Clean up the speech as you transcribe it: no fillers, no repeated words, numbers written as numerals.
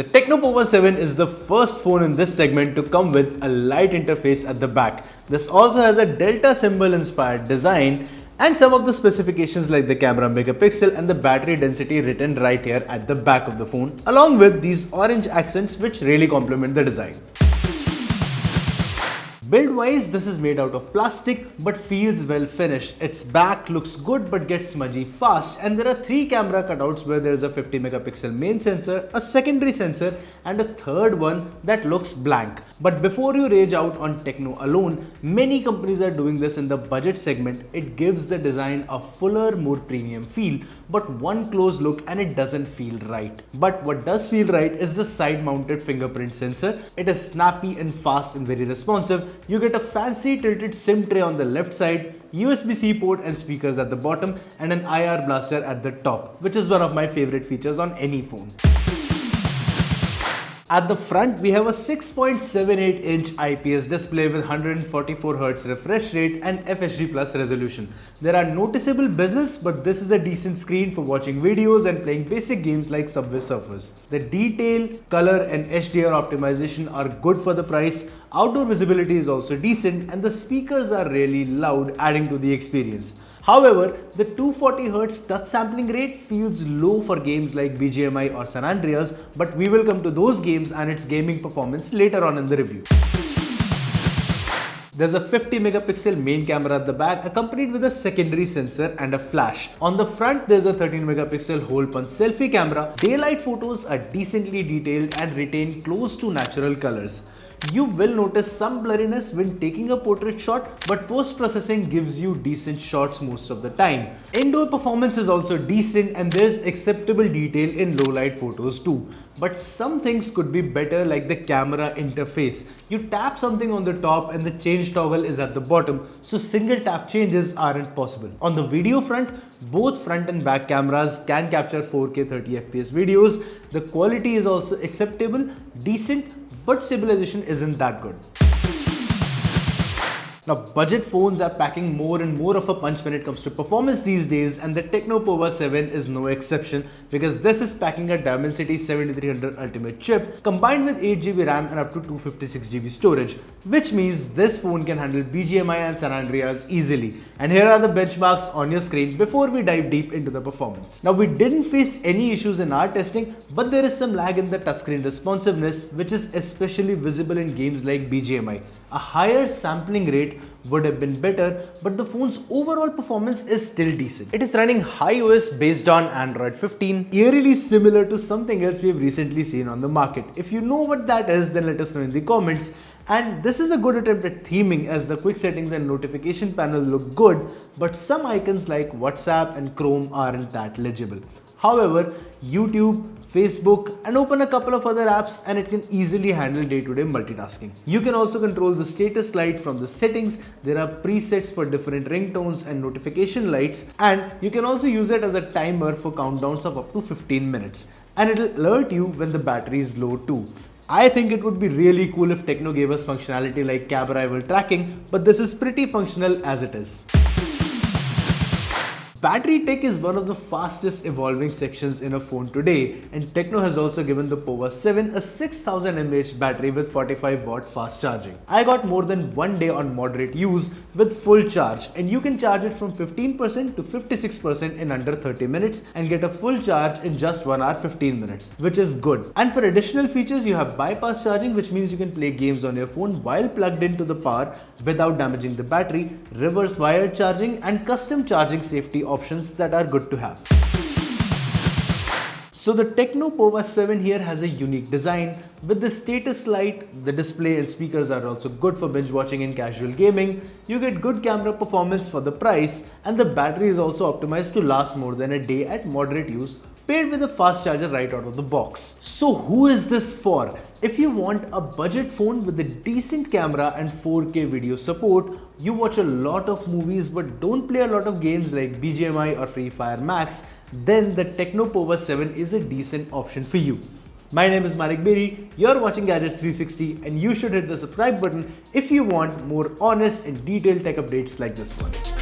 The Tecno Pova 7 is the first phone in this segment to come with a light interface at the back. This also has a delta symbol inspired design and some of the specifications like the camera megapixel and the battery density written right here at the back of the phone, along with these orange accents which really complement the design. Build wise, this is made out of plastic but feels well finished. Its back looks good but gets smudgy fast, and there are 3 camera cutouts where there is a 50 megapixel main sensor, a secondary sensor and a third one that looks blank. But before you rage out on Tecno alone, many companies are doing this in the budget segment. It gives the design a fuller, more premium feel, but one close look and it doesn't feel right. But what does feel right is the side mounted fingerprint sensor. It is snappy and fast and very responsive. You get a fancy tilted SIM tray on the left side, USB-C port and speakers at the bottom, and an IR blaster at the top, which is one of my favorite features on any phone. At the front, we have a 6.78-inch IPS display with 144Hz refresh rate and FHD Plus resolution. There are noticeable bezels, but this is a decent screen for watching videos and playing basic games like Subway Surfers. The detail, color and HDR optimization are good for the price. Outdoor visibility is also decent and the speakers are really loud, adding to the experience. However, the 240Hz touch sampling rate feels low for games like BGMI or San Andreas, but we will come to those games and its gaming performance later on in the review. There's a 50 megapixel main camera at the back accompanied with a secondary sensor and a flash. On the front, there's a 13 megapixel hole punch selfie camera. Daylight photos are decently detailed and retain close to natural colors. You will notice some blurriness when taking a portrait shot, but post-processing gives you decent shots most of the time. Indoor performance is also decent and there's acceptable detail in low light photos too. But some things could be better, like the camera interface. You tap something on the top and the change toggle is at the bottom, so single tap changes aren't possible. On the video front, both front and back cameras can capture 4K 30fps videos. The quality is also acceptable, decent, but stabilization isn't that good. Now, budget phones are packing more and more of a punch when it comes to performance these days, and the Tecno Pova 7 is no exception, because this is packing a Dimensity 7300 Ultimate chip combined with 8GB RAM and up to 256GB storage, which means this phone can handle BGMI and San Andreas easily. And here are the benchmarks on your screen before we dive deep into the performance. Now, we didn't face any issues in our testing, but there is some lag in the touchscreen responsiveness, which is especially visible in games like BGMI. A higher sampling rate would have been better, but the phone's overall performance is still decent. It is running iOS based on Android 15, eerily similar to something else we have recently seen on the market. If you know what that is, then let us know in the comments. And this is a good attempt at theming, as the quick settings and notification panel look good, but some icons like WhatsApp and Chrome aren't that legible. However, YouTube, Facebook and open a couple of other apps and it can easily handle day-to-day multitasking. You can also control the status light from the settings. There are presets for different ringtones and notification lights, and you can also use it as a timer for countdowns of up to 15 minutes. And it'll alert you when the battery is low too. I think it would be really cool if Tecno gave us functionality like cab arrival tracking, but this is pretty functional as it is. Battery tech is one of the fastest evolving sections in a phone today, and Tecno has also given the Pova 7 a 6000 mAh battery with 45 watt fast charging. I got more than 1 day on moderate use with full charge, and you can charge it from 15% to 56% in under 30 minutes and get a full charge in just 1 hour 15 minutes, which is good. And for additional features, you have bypass charging, which means you can play games on your phone while plugged into the power without damaging the battery, reverse wired charging and custom charging safety options that are good to have. So the Tecno Pova 7 here has a unique design. With the status light, the display and speakers are also good for binge watching and casual gaming. You get good camera performance for the price, and the battery is also optimized to last more than a day at moderate use, paired with a fast charger right out of the box. So who is this for? If you want a budget phone with a decent camera and 4K video support, you watch a lot of movies but don't play a lot of games like BGMI or Free Fire Max, then the Tecno Pova 7 is a decent option for you. My name is Manik Beri, you're watching Gadgets 360, and you should hit the subscribe button if you want more honest and detailed tech updates like this one.